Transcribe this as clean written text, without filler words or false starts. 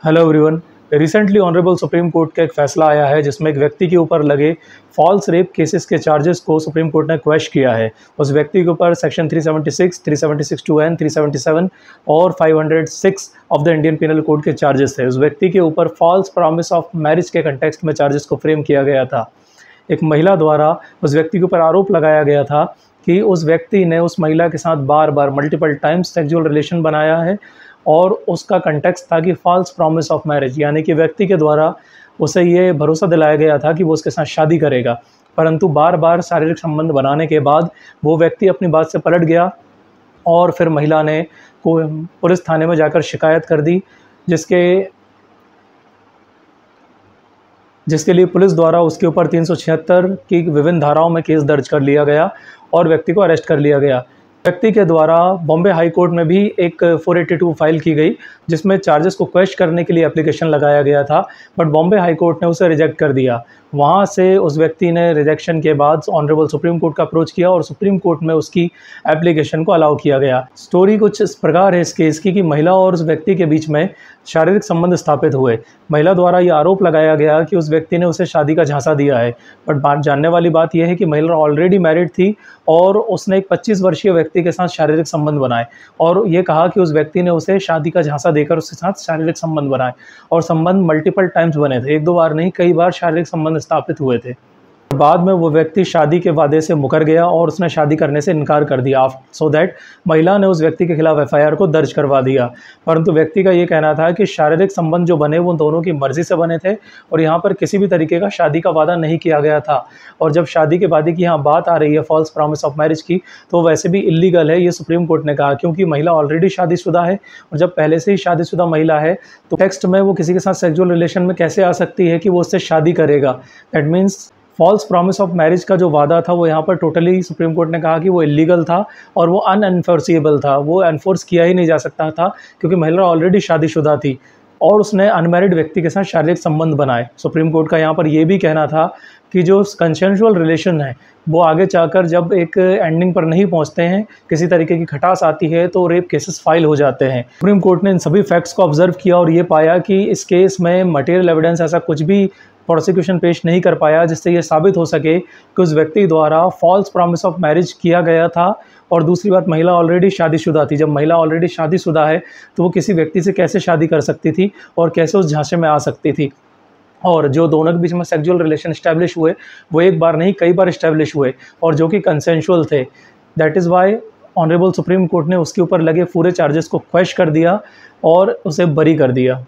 Hello everyone. Recently honourable supreme court का एक फैसला आया है जिसमें एक व्यक्ति के ऊपर लगे फॉल्स रेप केसेस के चार्जेस को सुप्रीम कोर्ट ने क्वेश्चन किया है। उस व्यक्ति के ऊपर सेक्शन 376, 376(2)(n), 377 और 506 of the Indian penal code के चार्जेस थे। उस व्यक्ति के ऊपर फॉल्स प्रॉमिस ऑफ मैरिज के कंटेक्स्ट में चार्जेस को फ्रेम किया गया था। एक महिला द्वारा उस व्यक्ति के ऊपर आरोप लगाया गया था कि उस व्यक्ति ने उस महिला के साथ बार बार मल्टीपल टाइम्स सेक्सुअल रिलेशन बनाया है और उसका कंटेक्स्ट था कि फॉल्स प्रॉमिस ऑफ मैरिज, यानी कि व्यक्ति के द्वारा उसे ये भरोसा दिलाया गया था कि वो उसके साथ शादी करेगा, परंतु बार बार शारीरिक संबंध बनाने के बाद वो व्यक्ति अपनी बात से पलट गया और फिर महिला ने पुलिस थाने में जाकर शिकायत कर दी, जिसके लिए पुलिस द्वारा उसके ऊपर 376 की विभिन्न धाराओं में केस दर्ज कर लिया गया और व्यक्ति को अरेस्ट कर लिया गया। व्यक्ति के द्वारा बॉम्बे हाई कोर्ट में भी एक 482 फाइल की गई जिसमें चार्जेस को क्वेश्चन करने के लिए एप्लीकेशन लगाया गया था, बट बॉम्बे हाई कोर्ट ने उसे रिजेक्ट कर दिया। वहां से उस व्यक्ति ने रिजेक्शन के बाद ऑनरेबल सुप्रीम कोर्ट का अप्रोच किया और सुप्रीम कोर्ट में उसकी एप्लीकेशन को अलाउ किया गया। स्टोरी कुछ इस प्रकार है इस केस की कि महिला और उस व्यक्ति के बीच में शारीरिक संबंध स्थापित हुए। महिला द्वारा यह आरोप लगाया गया कि उस व्यक्ति ने उसे शादी का झांसा दिया है, बट जानने वाली बात यह है कि महिला ऑलरेडी मैरिड थी और उसने एक 25 वर्षीय व्यक्ति के साथ शारीरिक संबंध बनाए और ये कहा कि उस व्यक्ति ने उसे शादी का झांसा देकर उसके साथ शारीरिक संबंध बनाए और संबंध मल्टीपल टाइम्स बने थे, एक दो बार नहीं, कई बार शारीरिक संबंध स्थापित हुए थे। बाद में वो व्यक्ति शादी के वादे से मुकर गया और उसने शादी करने से इनकार कर दिया। सो दैट महिला ने उस व्यक्ति के खिलाफ एफआईआर को दर्ज करवा दिया, परंतु व्यक्ति का ये कहना था कि शारीरिक संबंध जो बने वो दोनों की मर्जी से बने थे और यहाँ पर किसी भी तरीके का शादी का वादा नहीं किया गया था। और जब शादी के वादे की यहाँ बात आ रही है फॉल्स प्रॉमिस ऑफ मैरिज की, तो वैसे भी इलीगल है, ये सुप्रीम कोर्ट ने कहा, क्योंकि महिला ऑलरेडी शादीशुदा है और जब पहले से ही शादीशुदा महिला है तो टेक्स्ट में वो किसी के साथ सेक्सुअल रिलेशन में कैसे आ सकती है कि वो उससे शादी करेगा। That means false promise of marriage का जो वादा था वो यहाँ पर टोटली सुप्रीम कोर्ट ने कहा कि वो इलीगल था और वो अनएनफोर्सिएबल था, वो एनफोर्स किया ही नहीं जा सकता था क्योंकि महिला ऑलरेडी शादीशुदा थी और उसने अनमैरिड व्यक्ति के साथ शारीरिक संबंध बनाए। सुप्रीम कोर्ट का यहाँ पर यह भी कहना था कि जो कंसेंशुअल रिलेशन है वो आगे जाकर जब एक एंडिंग पर नहीं पहुँचते हैं, किसी तरीके की खटास आती है तो रेप केसेस फाइल हो जाते हैं। सुप्रीम कोर्ट ने इन सभी फैक्ट्स को ऑब्जर्व किया और ये पाया कि इस केस में मटेरियल एविडेंस ऐसा कुछ भी प्रोसिक्यूशन पेश नहीं कर पाया जिससे ये साबित हो सके कि उस व्यक्ति द्वारा फॉल्स प्रॉमिस ऑफ मैरिज किया गया था। और दूसरी बात, महिला ऑलरेडी शादीशुदा थी। जब महिला ऑलरेडी शादीशुदा है तो वो किसी व्यक्ति से कैसे शादी कर सकती थी और कैसे उस झांसे में आ सकती थी। और जो दोनों के बीच में सेक्सुअल रिलेशन इस्टेब्लिश हुए वो एक बार नहीं कई बार इस्टेब्लिश हुए और जो कि कंसेंशुअल थे। That is why honourable supreme court ने उसके ऊपर लगे पूरे चार्जेस को क्वेश्चन कर दिया और उसे बरी कर दिया।